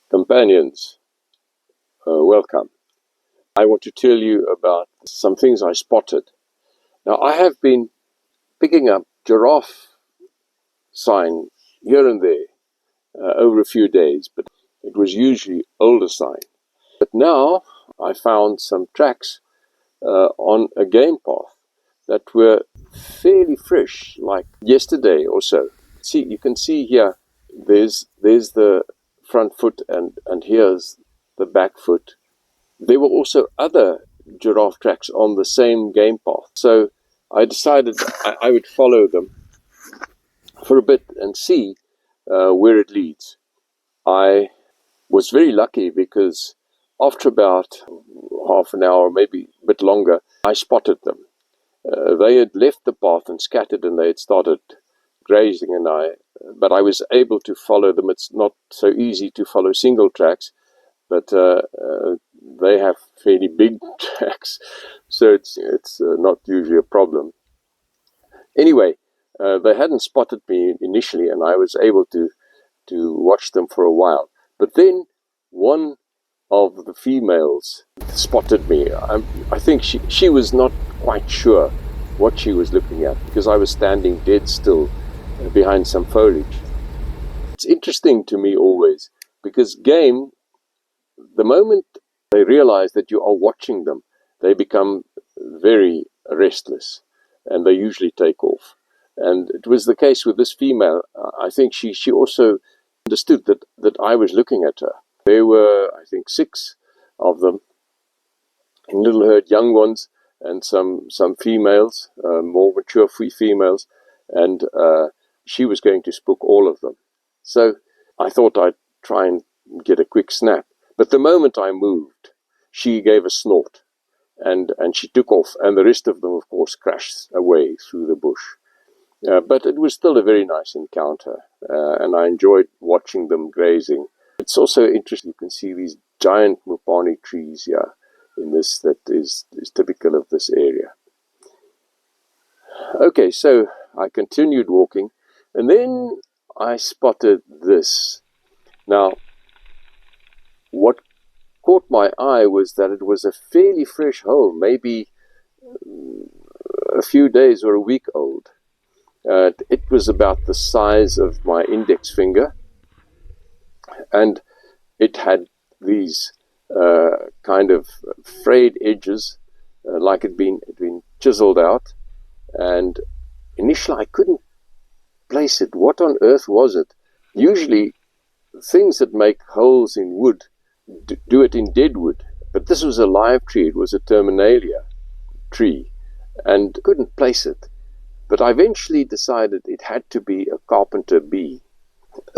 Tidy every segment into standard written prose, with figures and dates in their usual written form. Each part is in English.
Companions, welcome. I want to tell you about some things I spotted. Now, I have been picking up giraffe sign here and there over a few days, but it was usually older sign. But now I found some tracks on a game path that were fairly fresh, like yesterday or so. See, you can see here, there's the front foot and here's the back foot. There were also other giraffe tracks on the same game path. So I decided I would follow them for a bit and see where it leads. I was very lucky because after about half an hour, maybe a bit longer, I spotted them. They had left the path and scattered, and they had started grazing, but I was able to follow them. It's not so easy to follow single tracks, but they have fairly big tracks, so it's not usually a problem. Anyway, they hadn't spotted me initially, and I was able to watch them for a while. But then one of the females spotted me. I think she was not quite sure what she was looking at because I was standing dead still behind some foliage. It's interesting to me always because game, the moment they realize that you are watching them, they become very restless and they usually take off. And it was the case with this female. I think she also understood that I was looking at her. There were, I think, 6 of them in little herd, young ones, and some females, more mature females, and she was going to spook all of them. So I thought I'd try and get a quick snap. But the moment I moved, she gave a snort, and she took off, and the rest of them, of course, crashed away through the bush. But it was still a very nice encounter, and I enjoyed watching them grazing. It's also interesting, you can see these giant mupani trees here in this that is typical of this area. Okay, so I continued walking, and then I spotted this. Now, what caught my eye was that it was a fairly fresh hole, maybe a few days or a week old. It was about the size of my index finger, and it had these kind of frayed edges, like it'd been chiseled out. And initially I couldn't place it. What on earth was it? Usually things that make holes in wood do it in dead wood, but this was a live tree. It was a terminalia tree, and couldn't place it. But I eventually decided it had to be a carpenter bee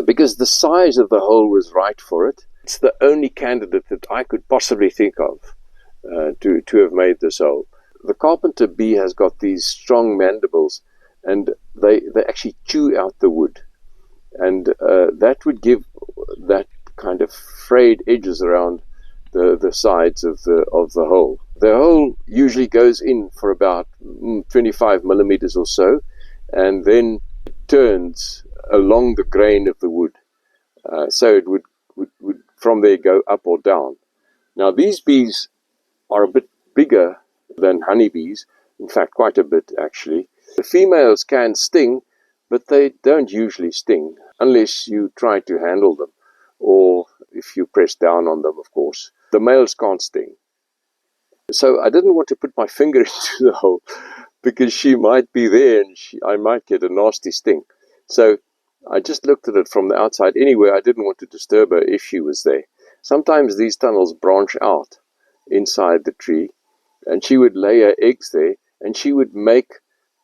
because the size of the hole was right for it. It's the only candidate that I could possibly think of to have made this hole. The carpenter bee has got these strong mandibles, and they actually chew out the wood, and that would give that kind of frayed edges around the sides of the hole. The hole usually goes in for about 25 millimeters or so, and then it turns along the grain of the wood. So it would from there go up or down. Now these bees are a bit bigger than honeybees, in fact quite a bit actually. The females can sting, but they don't usually sting unless you try to handle them, or if you press down on them, of course. The males can't sting. So I didn't want to put my finger into the hole because she might be there and I might get a nasty sting. So I just looked at it from the outside. Anyway, I didn't want to disturb her if she was there. Sometimes these tunnels branch out inside the tree, and she would lay her eggs there, and she would make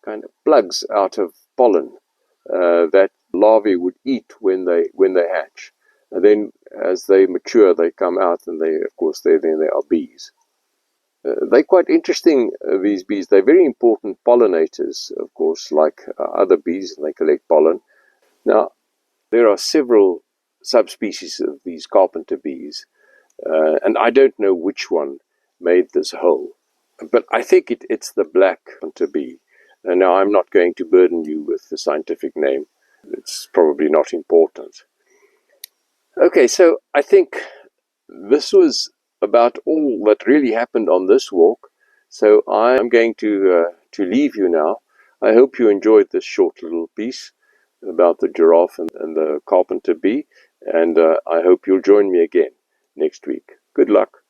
kind of plugs out of pollen that larvae would eat when they hatch. And then as they mature, they come out, and they are bees. They're quite interesting, these bees. They're very important pollinators, of course, like other bees, and they collect pollen. Now, there are several subspecies of these carpenter bees, and I don't know which one made this hole, but I think it's the black carpenter bee. And now I'm not going to burden you with the scientific name. It's probably not important. Okay. Okay, so I think this was about all that really happened on this walk. So I'm going to leave you now. I hope you enjoyed this short little piece about the giraffe and the carpenter bee, and I hope you'll join me again next week. Good luck.